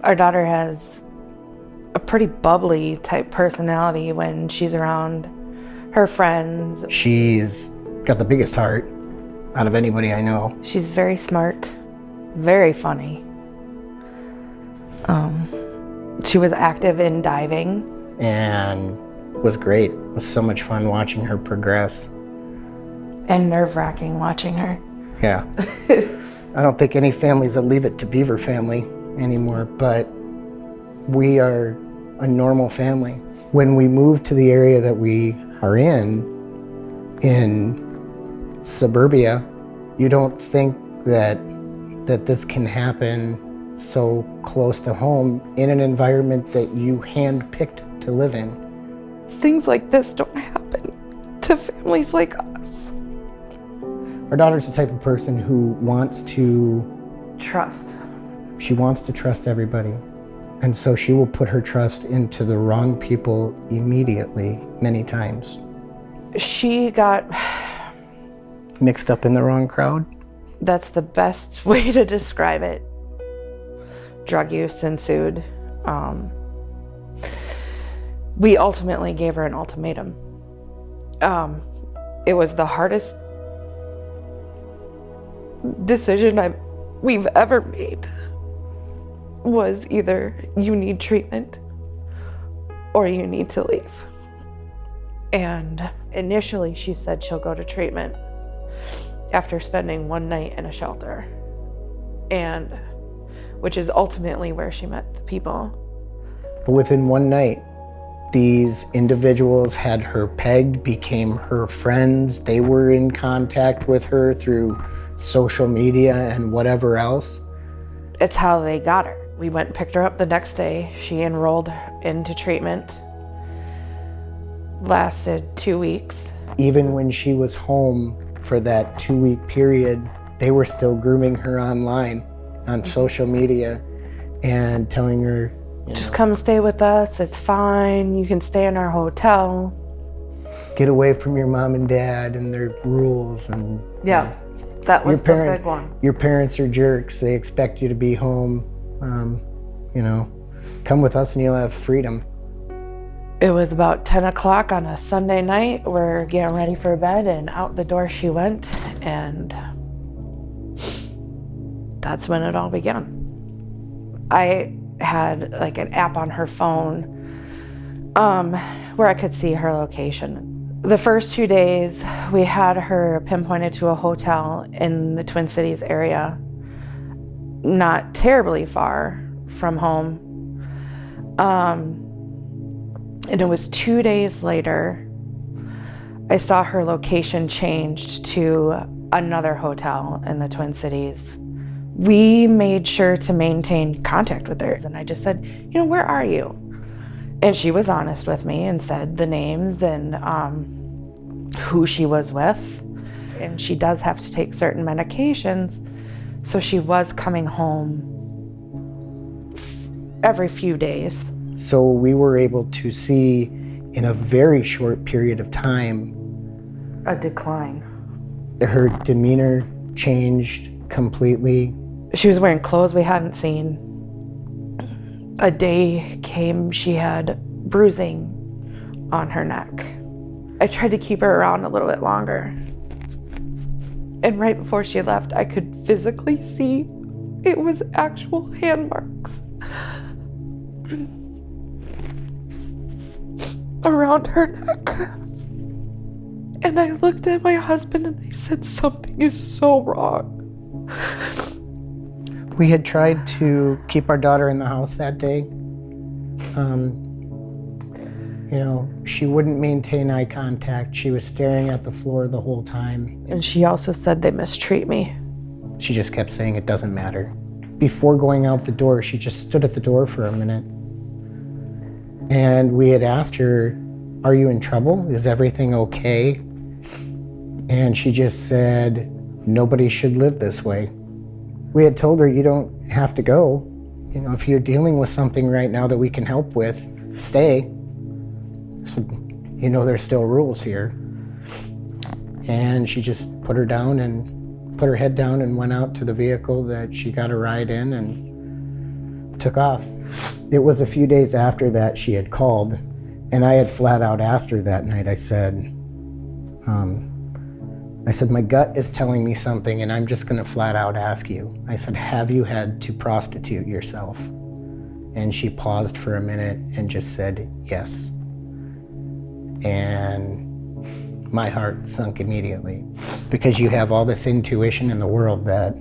Our daughter has a pretty bubbly type personality when she's around her friends. She's got the biggest heart out of anybody I know. She's very smart, very funny. She was active in diving. And was great. It was so much fun watching her progress. And nerve-wracking watching her. Yeah. I don't think any family's a Leave It to Beaver family anymore, but we are a normal family. When we moved to the area that we are in suburbia, you don't think that this can happen so close to home in an environment that you handpicked to live in. Things like this don't happen to families like us. Our daughter's the type of person who wants to Trust. She wants to trust everybody. And so she will put her trust into the wrong people immediately, many times. She got mixed up in the wrong crowd. That's the best way to describe it. Drug use ensued. We ultimately gave her an ultimatum. It was the hardest decision we've ever made. Was either you need treatment or you need to leave. And initially she said she'll go to treatment after spending one night in a shelter, and which is ultimately where she met the people. But within one night, these individuals had her pegged, became her friends. They were in contact with her through social media and whatever else. It's how they got her. We went and picked her up the next day. She enrolled into treatment. Lasted 2 weeks. Even when she was home for that 2-week period, they were still grooming her online on social media and telling her, just come stay with us, it's fine, you can stay in our hotel. Get away from your mom and dad and their rules. And yeah, that was the big one. Your parents are jerks, they expect you to be home. Come with us and you'll have freedom. It was about 10 o'clock on a Sunday night. We're getting ready for bed and out the door she went, and that's when it all began. I had like an app on her phone where I could see her location. The first 2 days we had her pinpointed to a hotel in the Twin Cities area, not terribly far from home. And it was 2 days later, I saw her location changed to another hotel in the Twin Cities. We made sure to maintain contact with her. And I just said, where are you? And she was honest with me and said the names and who she was with. And she does have to take certain medications. So she was coming home every few days. So we were able to see in a very short period of time a decline. Her demeanor changed completely. She was wearing clothes we hadn't seen. A day came, she had bruising on her neck. I tried to keep her around a little bit longer. And right before she left, I could physically see it was actual hand marks around her neck. And I looked at my husband and I said, something is so wrong. We had tried to keep our daughter in the house that day. She wouldn't maintain eye contact. She was staring at the floor the whole time. And she also said they mistreat me. She just kept saying it doesn't matter. Before going out the door, she just stood at the door for a minute. And we had asked her, are you in trouble? Is everything okay? And she just said, nobody should live this way. We had told her, you don't have to go. If you're dealing with something right now that we can help with, stay. So, there's still rules here. And she just put her down and put her head down and went out to the vehicle that she got a ride in and took off. It was a few days after that she had called, and I had flat out asked her that night. I said, my gut is telling me something, and I'm just gonna flat out ask you. I said, have you had to prostitute yourself? And she paused for a minute and just said, yes. And my heart sunk immediately, because you have all this intuition in the world that,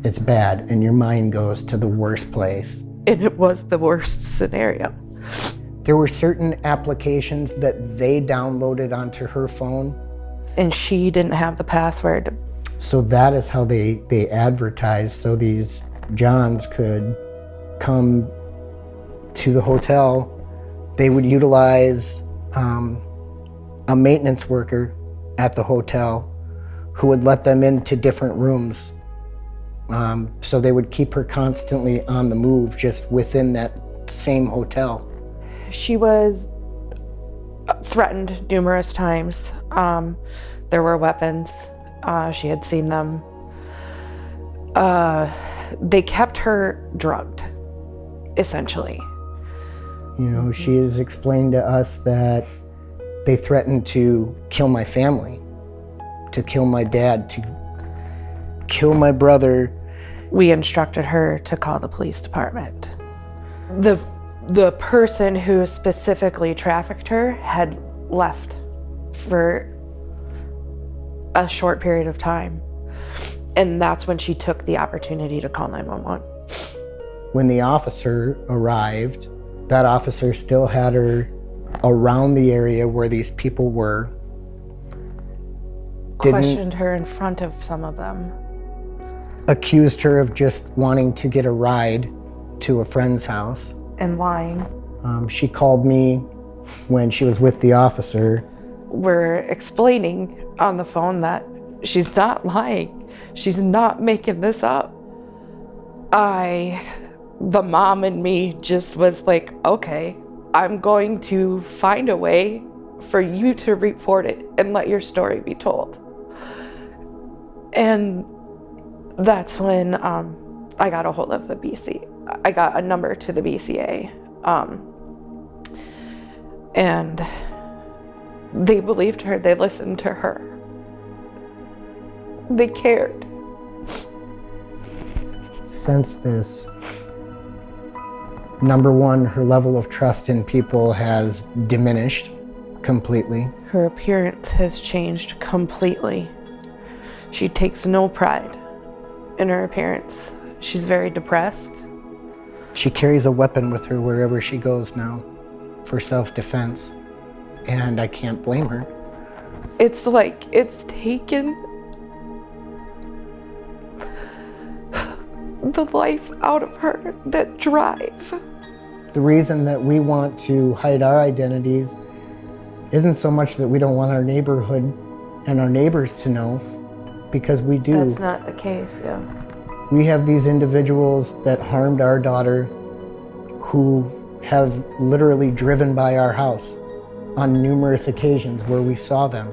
it's bad, and your mind goes to the worst place. And it was the worst scenario. There were certain applications that they downloaded onto her phone. And she didn't have the password. So that is how they advertised, so these Johns could come to the hotel. They would utilize a maintenance worker at the hotel who would let them into different rooms. So they would keep her constantly on the move just within that same hotel. She was threatened numerous times. There were weapons. She had seen them. They kept her drugged, essentially. She has explained to us that they threatened to kill my family, to kill my dad, to kill my brother. We instructed her to call the police department. The person who specifically trafficked her had left for a short period of time. And that's when she took the opportunity to call 911. When the officer arrived, that officer still had her around the area where these people were. Questioned her in front of some of them. Accused her of just wanting to get a ride to a friend's house. And lying. She called me when she was with the officer. We're explaining on the phone that she's not lying. She's not making this up. The mom in me just was like, okay, I'm going to find a way for you to report it and let your story be told. And that's when I got a hold of the BC. I got a number to the BCA. And they believed her. They listened to her. They cared. Since this, number one, her level of trust in people has diminished completely. Her appearance has changed completely. She takes no pride in her appearance. She's very depressed. She carries a weapon with her wherever she goes now for self-defense, and I can't blame her. It's like it's taken the life out of her, that drive. The reason that we want to hide our identities isn't so much that we don't want our neighborhood and our neighbors to know, because we do. That's not the case, yeah. We have these individuals that harmed our daughter who have literally driven by our house on numerous occasions where we saw them.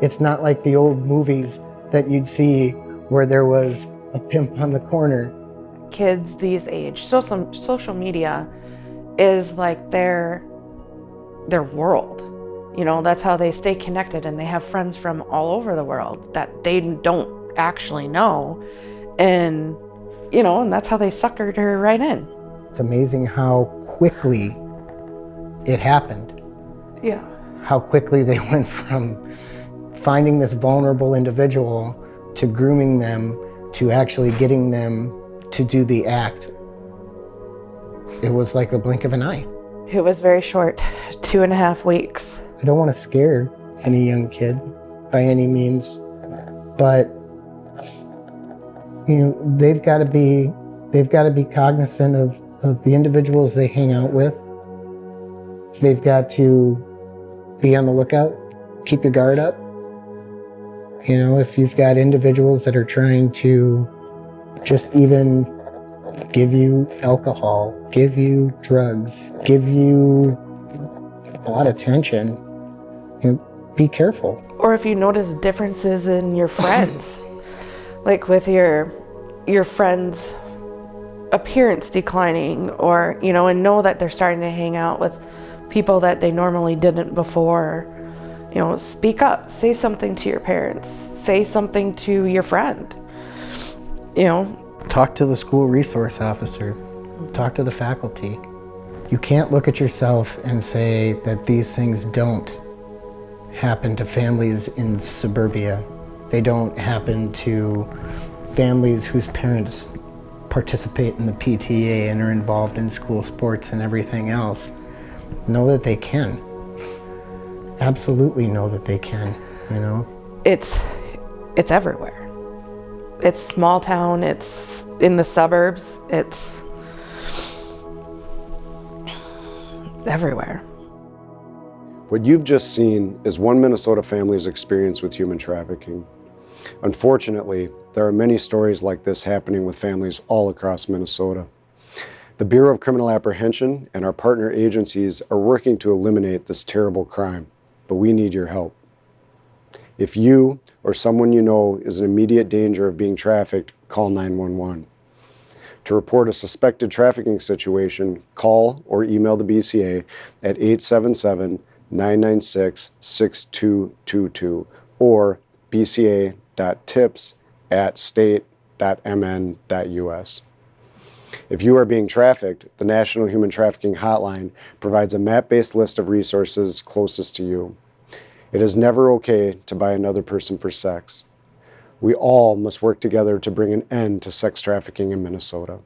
It's not like the old movies that you'd see where there was a pimp on the corner. Kids these age, social media is like their world. That's how they stay connected, and they have friends from all over the world that they don't actually know. And that's how they suckered her right in. It's amazing how quickly it happened. Yeah. How quickly they went from finding this vulnerable individual to grooming them to actually getting them to do the act. It was like the blink of an eye. It was very short, 2.5 weeks. I don't want to scare any young kid by any means, but they've got to be cognizant of the individuals they hang out with. They've got to be on the lookout, keep your guard up. If you've got individuals that are trying to just even give you alcohol, give you drugs, give you a lot of attention, be careful. Or if you notice differences in your friends, like with your friends appearance declining, or, you know, and know that they're starting to hang out with people that they normally didn't before, you know, speak up, say something to your parents, say something to your friend, you know. Talk to the school resource officer, talk to the faculty. You can't look at yourself and say that these things don't happen to families in suburbia. They don't happen to families whose parents participate in the PTA and are involved in school sports and everything else. Know that they can. Absolutely know that they can, you know? It's everywhere. It's small town, it's in the suburbs, it's everywhere. What you've just seen is one Minnesota family's experience with human trafficking. Unfortunately, there are many stories like this happening with families all across Minnesota. The Bureau of Criminal Apprehension and our partner agencies are working to eliminate this terrible crime, but we need your help. If you or someone you know is in immediate danger of being trafficked, call 911. To report a suspected trafficking situation, call or email the BCA at 877-996-6222 or bca.tips@state.mn.us. If you are being trafficked, the National Human Trafficking Hotline provides a map-based list of resources closest to you. It is never okay to buy another person for sex. We all must work together to bring an end to sex trafficking in Minnesota.